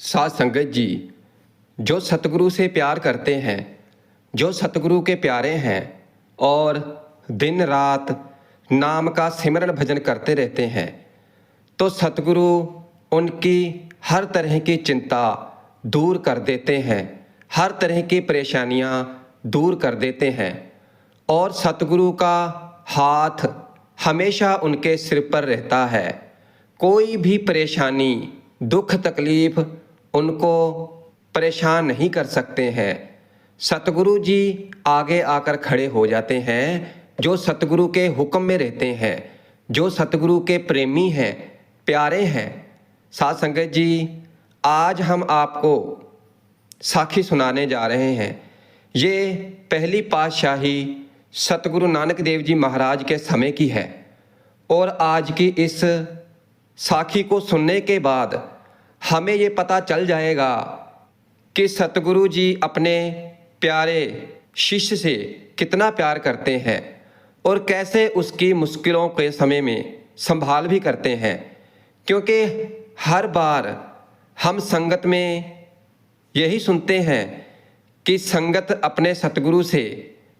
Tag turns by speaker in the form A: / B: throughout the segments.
A: साध संगत जी, जो सतगुरु से प्यार करते हैं, जो सतगुरु के प्यारे हैं और दिन रात नाम का सिमरन भजन करते रहते हैं, तो सतगुरु उनकी हर तरह की चिंता दूर कर देते हैं, हर तरह की परेशानियां दूर कर देते हैं और सतगुरु का हाथ हमेशा उनके सिर पर रहता है। कोई भी परेशानी, दुख, तकलीफ उनको परेशान नहीं कर सकते हैं। सतगुरु जी आगे आकर खड़े हो जाते हैं। जो सतगुरु के हुक्म में रहते हैं, जो सतगुरु के प्रेमी हैं, प्यारे हैं। साध संगत जी, आज हम आपको साखी सुनाने जा रहे हैं। ये पहली पातशाही सतगुरु नानक देव जी महाराज के समय की है और आज की इस साखी को सुनने के बाद हमें ये पता चल जाएगा कि सतगुरु जी अपने प्यारे शिष्य से कितना प्यार करते हैं और कैसे उसकी मुश्किलों के समय में संभाल भी करते हैं। क्योंकि हर बार हम संगत में यही सुनते हैं कि संगत अपने सतगुरु से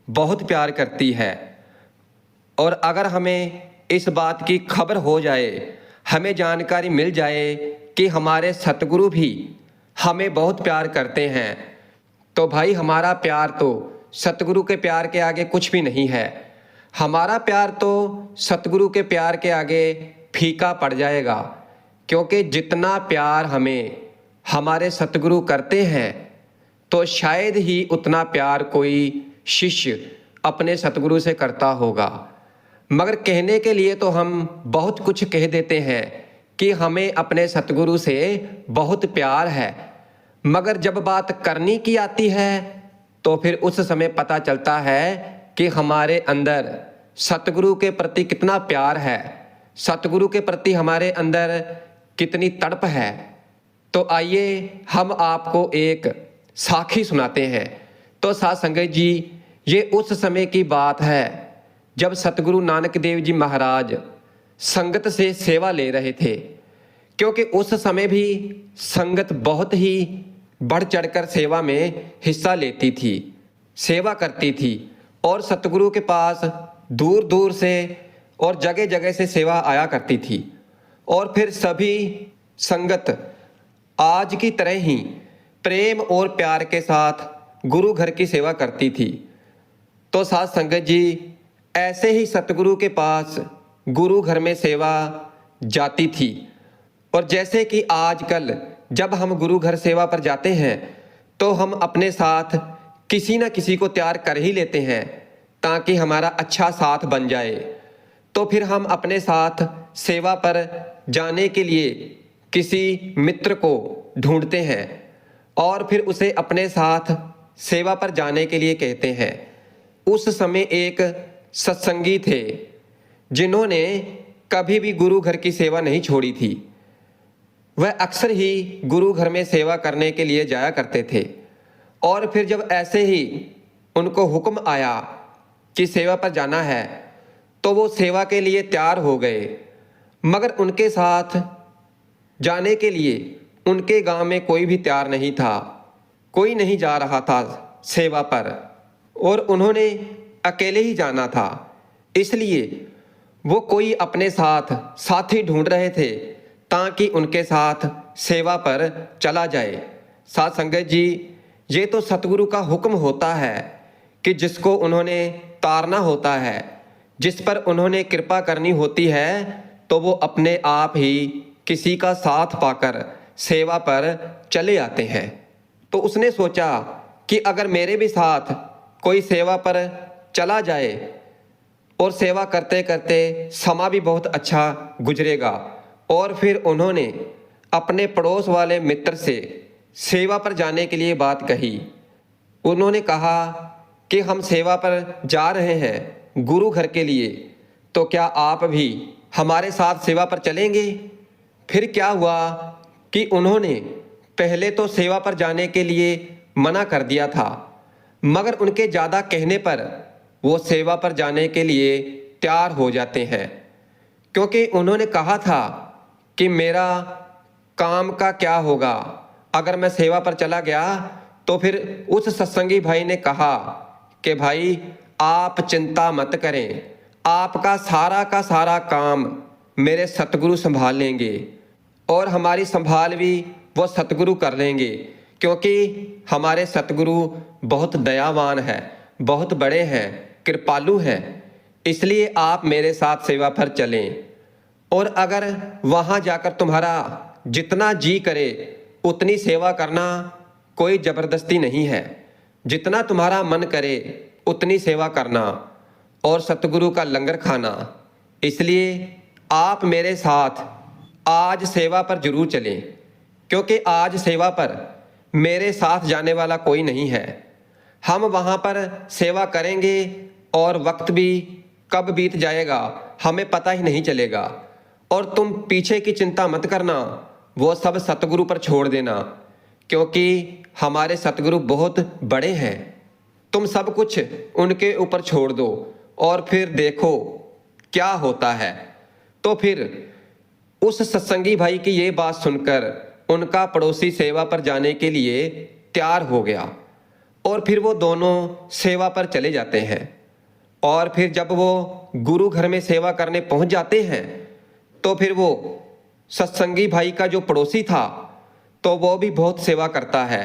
A: बहुत प्यार करती है और अगर हमें इस बात की खबर हो जाए, हमें जानकारी मिल जाए कि हमारे सतगुरु भी हमें बहुत प्यार करते हैं, तो भाई हमारा प्यार तो सतगुरु के प्यार के आगे कुछ भी नहीं है। हमारा प्यार तो सतगुरु के प्यार के आगे फीका पड़ जाएगा। क्योंकि जितना प्यार हमें हमारे सतगुरु करते हैं, तो शायद ही उतना प्यार कोई शिष्य अपने सतगुरु से करता होगा। मगर कहने के लिए तो हम बहुत कुछ कह देते हैं कि हमें अपने सतगुरु से बहुत प्यार है, मगर जब बात करनी की आती है तो फिर उस समय पता चलता है कि हमारे अंदर सतगुरु के प्रति कितना प्यार है, सतगुरु के प्रति हमारे अंदर कितनी तड़प है। तो आइए हम आपको एक साखी सुनाते हैं। तो साध संगत जी, ये उस समय की बात है जब सतगुरु नानक देव जी महाराज संगत से सेवा ले रहे थे। क्योंकि उस समय भी संगत बहुत ही बढ़ चढ़कर सेवा में हिस्सा लेती थी, सेवा करती थी और सतगुरु के पास दूर दूर से और जगह जगह से सेवा आया करती थी। और फिर सभी संगत आज की तरह ही प्रेम और प्यार के साथ गुरु घर की सेवा करती थी। तो साध संगत जी, ऐसे ही सतगुरु के पास गुरु घर में सेवा जाती थी। और जैसे कि आजकल जब हम गुरु घर सेवा पर जाते हैं तो हम अपने साथ किसी न किसी को तैयार कर ही लेते हैं ताकि हमारा अच्छा साथ बन जाए। तो फिर हम अपने साथ सेवा पर जाने के लिए किसी मित्र को ढूंढते हैं और फिर उसे अपने साथ सेवा पर जाने के लिए कहते हैं। उस समय एक सत्संगी थे जिन्होंने कभी भी गुरु घर की सेवा नहीं छोड़ी थी। वह अक्सर ही गुरु घर में सेवा करने के लिए जाया करते थे। और फिर जब ऐसे ही उनको हुक्म आया कि सेवा पर जाना है तो वो सेवा के लिए तैयार हो गए। मगर उनके साथ जाने के लिए उनके गांव में कोई भी तैयार नहीं था, कोई नहीं जा रहा था सेवा पर और उन्होंने अकेले ही जाना था। इसलिए वो कोई अपने साथ साथी ढूंढ रहे थे ताकि उनके साथ सेवा पर चला जाए। साध संगत जी, ये तो सतगुरु का हुक्म होता है कि जिसको उन्होंने तारना होता है, जिस पर उन्होंने कृपा करनी होती है, तो वो अपने आप ही किसी का साथ पाकर सेवा पर चले आते हैं। तो उसने सोचा कि अगर मेरे भी साथ कोई सेवा पर चला जाए और सेवा करते करते समा भी बहुत अच्छा गुजरेगा। और फिर उन्होंने अपने पड़ोस वाले मित्र से सेवा पर जाने के लिए बात कही। उन्होंने कहा कि हम सेवा पर जा रहे हैं गुरु घर के लिए, तो क्या आप भी हमारे साथ सेवा पर चलेंगे? फिर क्या हुआ कि उन्होंने पहले तो सेवा पर जाने के लिए मना कर दिया था, मगर उनके ज़्यादा कहने पर वो सेवा पर जाने के लिए तैयार हो जाते हैं। क्योंकि उन्होंने कहा था कि मेरा काम का क्या होगा, अगर मैं सेवा पर चला गया तो फिर उस सत्संगी भाई ने कहा कि भाई आप चिंता मत करें, आपका सारा का सारा काम मेरे सतगुरु संभाल लेंगे और हमारी संभाल भी वो सतगुरु कर लेंगे, क्योंकि हमारे सतगुरु बहुत दयावान है, बहुत बड़े हैं, कृपालु हैं। इसलिए आप मेरे साथ सेवा पर चलें और अगर वहाँ जाकर तुम्हारा जितना जी करे उतनी सेवा करना, कोई ज़बरदस्ती नहीं है। जितना तुम्हारा मन करे उतनी सेवा करना और सतगुरु का लंगर खाना। इसलिए आप मेरे साथ आज सेवा पर जरूर चलें, क्योंकि आज सेवा पर मेरे साथ जाने वाला कोई नहीं है। हम वहाँ पर सेवा करेंगे और वक्त भी कब बीत जाएगा हमें पता ही नहीं चलेगा। और तुम पीछे की चिंता मत करना, वो सब सतगुरु पर छोड़ देना, क्योंकि हमारे सतगुरु बहुत बड़े हैं। तुम सब कुछ उनके ऊपर छोड़ दो और फिर देखो क्या होता है। तो फिर उस सत्संगी भाई की ये बात सुनकर उनका पड़ोसी सेवा पर जाने के लिए तैयार हो गया और फिर वो दोनों सेवा पर चले जाते हैं। और फिर जब वो गुरु घर में सेवा करने पहुंच जाते हैं तो फिर वो सत्संगी भाई का जो पड़ोसी था तो वो भी बहुत सेवा करता है,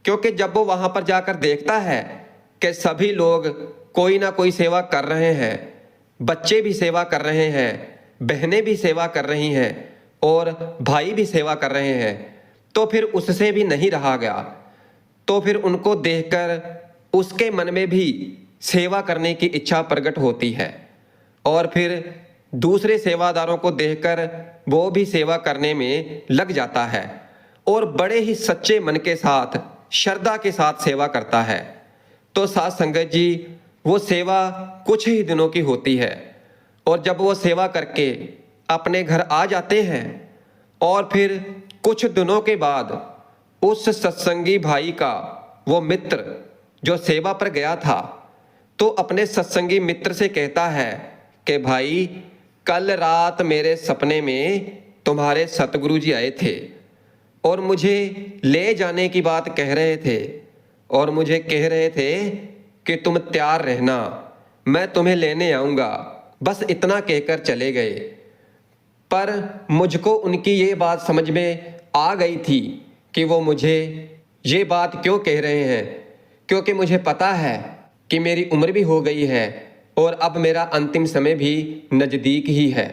A: क्योंकि जब वो वहाँ पर जाकर देखता है कि सभी लोग कोई ना कोई सेवा कर रहे हैं, बच्चे भी सेवा कर रहे हैं, बहनें भी सेवा कर रही हैं और भाई भी सेवा कर रहे हैं, तो फिर उससे भी नहीं रहा गया। तो फिर उनको देखकर उसके मन में भी सेवा करने की इच्छा प्रकट होती है और फिर दूसरे सेवादारों को देखकर वो भी सेवा करने में लग जाता है और बड़े ही सच्चे मन के साथ, श्रद्धा के साथ सेवा करता है। तो साथ संगत जी, वो सेवा कुछ ही दिनों की होती है और जब वो सेवा करके अपने घर आ जाते हैं और फिर कुछ दिनों के बाद उस सत्संगी भाई का वो मित्र जो सेवा पर गया था तो अपने सत्संगी मित्र से कहता है कि भाई, कल रात मेरे सपने में तुम्हारे सतगुरु जी आए थे और मुझे ले जाने की बात कह रहे थे और मुझे कह रहे थे कि तुम तैयार रहना, मैं तुम्हें लेने आऊँगा। बस इतना कहकर चले गए। पर मुझको उनकी ये बात समझ में आ गई थी कि वो मुझे ये बात क्यों कह रहे हैं, क्योंकि मुझे पता है कि मेरी उम्र भी हो गई है और अब मेरा अंतिम समय भी नज़दीक ही है।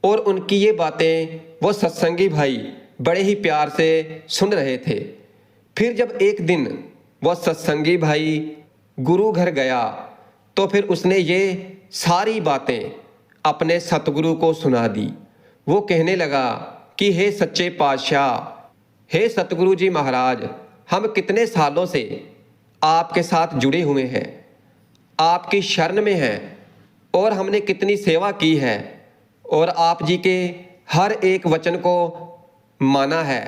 A: और उनकी ये बातें वो सत्संगी भाई बड़े ही प्यार से सुन रहे थे। फिर जब एक दिन वो सत्संगी भाई गुरु घर गया तो फिर उसने ये सारी बातें अपने सतगुरु को सुना दी। वो कहने लगा कि हे सच्चे पातशाह, हे सतगुरु जी महाराज, हम कितने सालों से आपके साथ जुड़े हुए हैं, आपकी शरण में हैं और हमने कितनी सेवा की है और आप जी के हर एक वचन को माना है,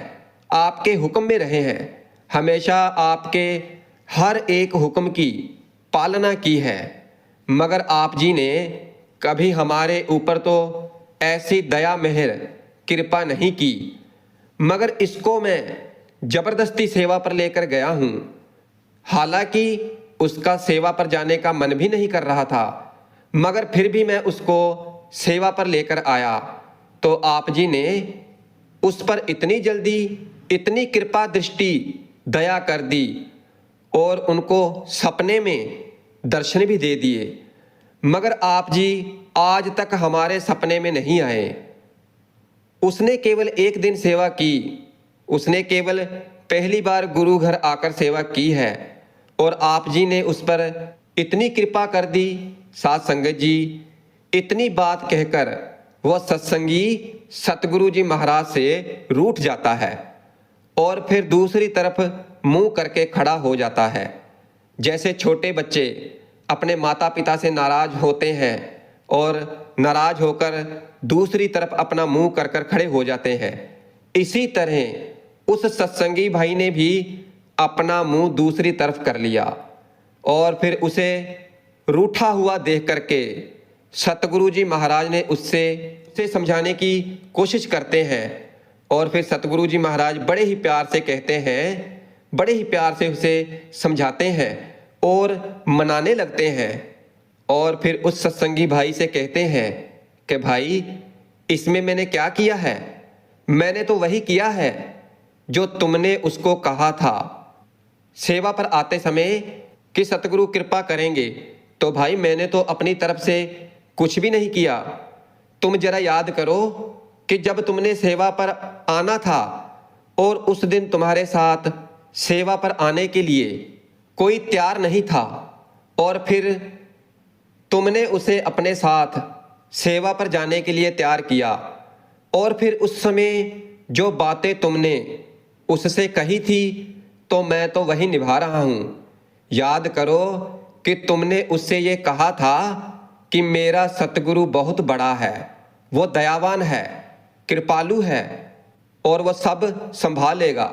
A: आपके हुक्म में रहे हैं, हमेशा आपके हर एक हुक्म की पालना की है, मगर आप जी ने कभी हमारे ऊपर तो ऐसी दया मेहर कृपा नहीं की। मगर इसको मैं जबरदस्ती सेवा पर लेकर गया हूँ, हालांकि उसका सेवा पर जाने का मन भी नहीं कर रहा था, मगर फिर भी मैं उसको सेवा पर लेकर आया तो आप जी ने उस पर इतनी जल्दी इतनी कृपा दृष्टि दया कर दी और उनको सपने में दर्शन भी दे दिए। मगर आप जी आज तक हमारे सपने में नहीं आए। उसने केवल एक दिन सेवा की, उसने केवल पहली बार गुरु घर आकर सेवा की है और आप जी ने उस पर इतनी कृपा कर दी। साथ संगत जी, इतनी बात कहकर वह सत्संगी सतगुरु जी महाराज से रूठ जाता है और फिर दूसरी तरफ मुंह करके खड़ा हो जाता है। जैसे छोटे बच्चे अपने माता पिता से नाराज होते हैं और नाराज होकर दूसरी तरफ अपना मुंह कर कर खड़े हो जाते हैं, इसी तरह उस सत्संगी भाई ने भी अपना मुंह दूसरी तरफ कर लिया और फिर उसे रूठा हुआ देख करके सतगुरु जी महाराज ने उससे समझाने की कोशिश करते हैं और फिर सतगुरु जी महाराज बड़े ही प्यार से कहते हैं, बड़े ही प्यार से उसे समझाते हैं और मनाने लगते हैं। और फिर उस सत्संगी भाई से कहते हैं कि भाई, इसमें मैंने क्या किया है? मैंने तो वही किया है जो तुमने उसको कहा था सेवा पर आते समय कि सतगुरु कृपा करेंगे। तो भाई, मैंने तो अपनी तरफ से कुछ भी नहीं किया। तुम जरा याद करो कि जब तुमने सेवा पर आना था और उस दिन तुम्हारे साथ सेवा पर आने के लिए कोई तैयार नहीं था, और फिर तुमने उसे अपने साथ सेवा पर जाने के लिए तैयार किया, और फिर उस समय जो बातें तुमने उससे कही थी तो मैं तो वही निभा रहा हूँ। याद करो कि तुमने उससे ये कहा था कि मेरा सतगुरु बहुत बड़ा है, वो दयावान है, कृपालु है और वो सब संभालेगा।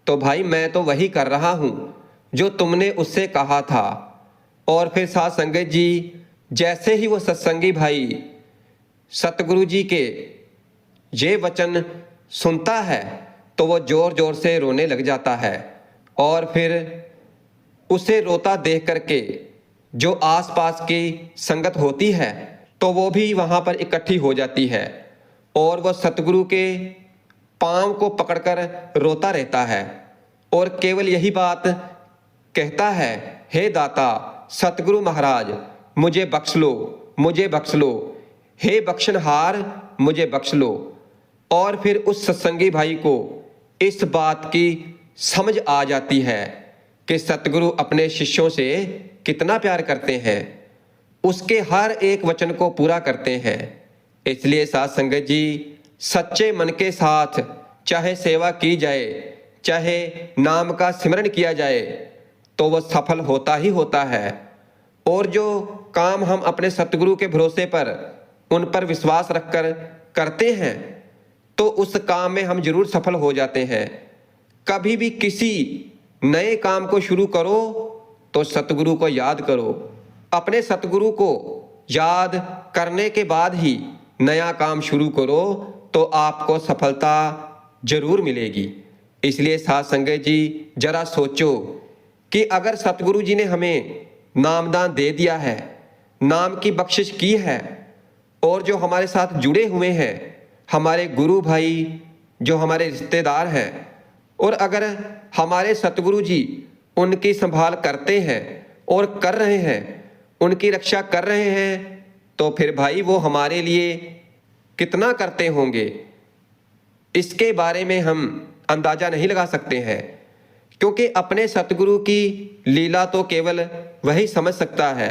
A: तो भाई, मैं तो वही कर रहा हूँ जो तुमने उससे कहा था। और फिर साथ संगत जी, जैसे ही वो सत्संगी भाई सतगुरु जी के ये वचन सुनता है तो वो जोर जोर से रोने लग जाता है। और फिर उसे रोता देख करके जो आसपास की संगत होती है तो वो भी वहाँ पर इकट्ठी हो जाती है, और वह सतगुरु के पाँव को पकड़कर रोता रहता है और केवल यही बात कहता है, हे दाता सतगुरु महाराज, मुझे बख्श लो, मुझे बख्श लो, हे बख्शनहार, मुझे बख्श लो। और फिर उस सत्संगी भाई को इस बात की समझ आ जाती है कि सतगुरु अपने शिष्यों से कितना प्यार करते हैं, उसके हर एक वचन को पूरा करते हैं। इसलिए साथ संगत जी, सच्चे मन के साथ चाहे सेवा की जाए, चाहे नाम का सिमरन किया जाए, तो वह सफल होता ही होता है। और जो काम हम अपने सतगुरु के भरोसे पर, उन पर विश्वास रखकर करते हैं, तो उस काम में हम जरूर सफल हो जाते हैं। कभी भी किसी नए काम को शुरू करो तो सतगुरु को याद करो। अपने सतगुरु को याद करने के बाद ही नया काम शुरू करो तो आपको सफलता जरूर मिलेगी। इसलिए साथ संगत जी, जरा सोचो कि अगर सतगुरु जी ने हमें नामदान दे दिया है, नाम की बख्शिश की है, और जो हमारे साथ जुड़े हुए हैं, हमारे गुरु भाई, जो हमारे रिश्तेदार हैं, और अगर हमारे सतगुरु जी उनकी संभाल करते हैं और कर रहे हैं, उनकी रक्षा कर रहे हैं, तो फिर भाई वो हमारे लिए कितना करते होंगे, इसके बारे में हम अंदाजा नहीं लगा सकते हैं। क्योंकि अपने सतगुरु की लीला तो केवल वही समझ सकता है,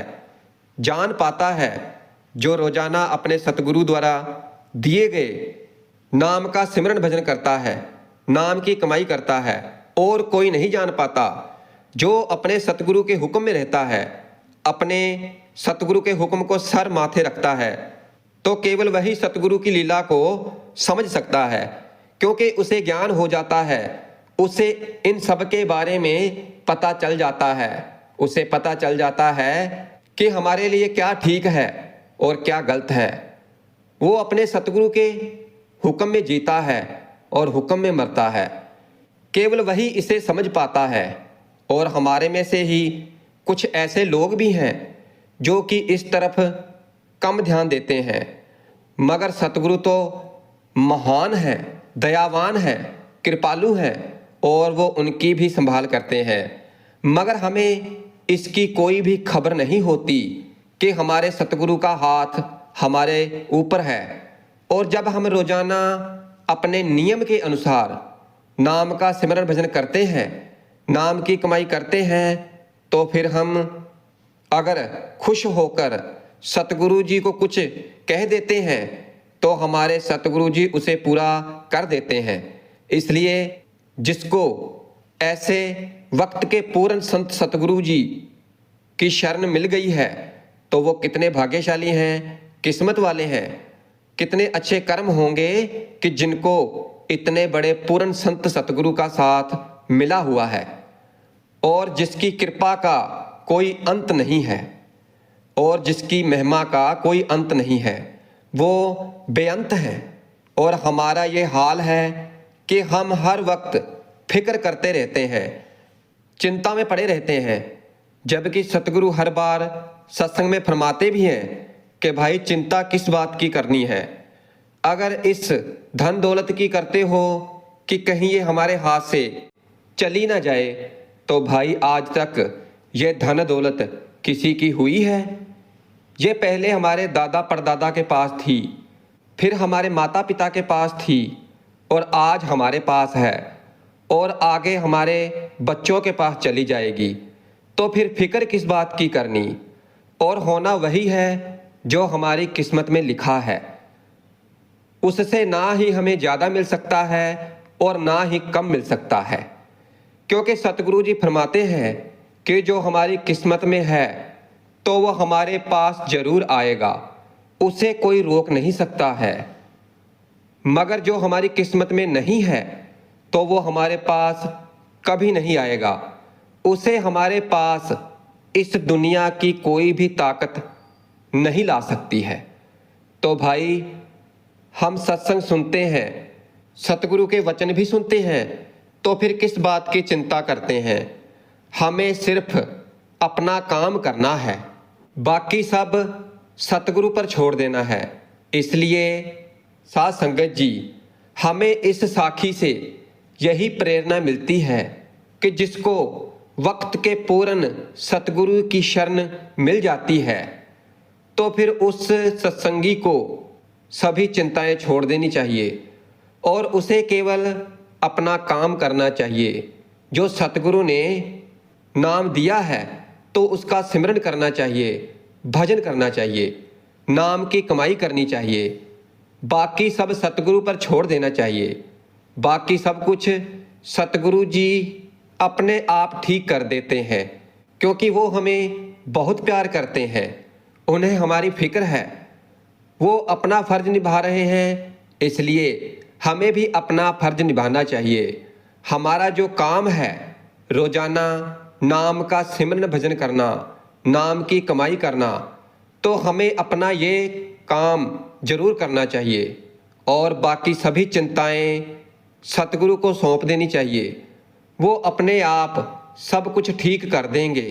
A: जान पाता है, जो रोजाना अपने सतगुरु द्वारा दिए गए नाम का सिमरन भजन करता है, नाम की कमाई करता है। और कोई नहीं जान पाता। जो अपने सतगुरु के हुक्म में रहता है, अपने सतगुरु के हुक्म को सर माथे रखता है, तो केवल वही सतगुरु की लीला को समझ सकता है। क्योंकि उसे ज्ञान हो जाता है, उसे इन सब के बारे में पता चल जाता है। उसे पता चल जाता है कि हमारे लिए क्या ठीक है और क्या गलत है। वो अपने सतगुरु के हुक्म में जीता है और हुक्म में मरता है। केवल वही इसे समझ पाता है। और हमारे में से ही कुछ ऐसे लोग भी हैं जो कि इस तरफ कम ध्यान देते हैं, मगर सतगुरु तो महान है, दयावान है, कृपालु है, और वो उनकी भी संभाल करते हैं। मगर हमें इसकी कोई भी खबर नहीं होती कि हमारे सतगुरु का हाथ हमारे ऊपर है। और जब हम रोजाना अपने नियम के अनुसार नाम का सिमरन भजन करते हैं, नाम की कमाई करते हैं, तो फिर हम अगर खुश होकर सतगुरु जी को कुछ कह देते हैं तो हमारे सतगुरु जी उसे पूरा कर देते हैं। इसलिए जिसको ऐसे वक्त के पूर्ण संत सतगुरु जी की शरण मिल गई है तो वो कितने भाग्यशाली हैं, किस्मत वाले हैं। कितने अच्छे कर्म होंगे कि जिनको इतने बड़े पूर्ण संत सतगुरु का साथ मिला हुआ है, और जिसकी कृपा का कोई अंत नहीं है, और जिसकी महिमा का कोई अंत नहीं है। वो बेअंत है। और हमारा ये हाल है कि हम हर वक्त फिक्र करते रहते हैं, चिंता में पड़े रहते हैं, जबकि सतगुरु हर बार सत्संग में फरमाते भी हैं कि भाई चिंता किस बात की करनी है। अगर इस धन दौलत की करते हो कि कहीं ये हमारे हाथ से चली ना जाए, तो भाई आज तक ये धन दौलत किसी की हुई है? ये पहले हमारे दादा परदादा के पास थी, फिर हमारे माता पिता के पास थी, और आज हमारे पास है, और आगे हमारे बच्चों के पास चली जाएगी। तो फिर फिक्र किस बात की करनी? और होना वही है जो हमारी किस्मत में लिखा है। उससे ना ही हमें ज़्यादा मिल सकता है और ना ही कम मिल सकता है, क्योंकि सतगुरु जी फरमाते हैं कि जो हमारी किस्मत में है तो वह हमारे पास जरूर आएगा, उसे कोई रोक नहीं सकता है। मगर जो हमारी किस्मत में नहीं है तो वो हमारे पास कभी नहीं आएगा, उसे हमारे पास इस दुनिया की कोई भी ताकत नहीं ला सकती है। तो भाई हम सत्संग सुनते हैं, सतगुरु के वचन भी सुनते हैं, तो फिर किस बात की चिंता करते हैं? हमें सिर्फ अपना काम करना है, बाकी सब सतगुरु पर छोड़ देना है। इसलिए साध संगत जी, हमें इस साखी से यही प्रेरणा मिलती है कि जिसको वक्त के पूर्ण सतगुरु की शरण मिल जाती है, तो फिर उस सत्संगी को सभी चिंताएं छोड़ देनी चाहिए और उसे केवल अपना काम करना चाहिए। जो सतगुरु ने नाम दिया है तो उसका सिमरन करना चाहिए, भजन करना चाहिए, नाम की कमाई करनी चाहिए, बाकी सब सतगुरु पर छोड़ देना चाहिए। बाकी सब कुछ सतगुरु जी अपने आप ठीक कर देते हैं, क्योंकि वो हमें बहुत प्यार करते हैं, उन्हें हमारी फिक्र है, वो अपना फर्ज निभा रहे हैं, इसलिए हमें भी अपना फर्ज निभाना चाहिए। हमारा जो काम है रोजाना नाम का सिमरन भजन करना, नाम की कमाई करना, तो हमें अपना ये काम जरूर करना चाहिए और बाकी सभी चिंताएं सतगुरु को सौंप देनी चाहिए। वो अपने आप सब कुछ ठीक कर देंगे।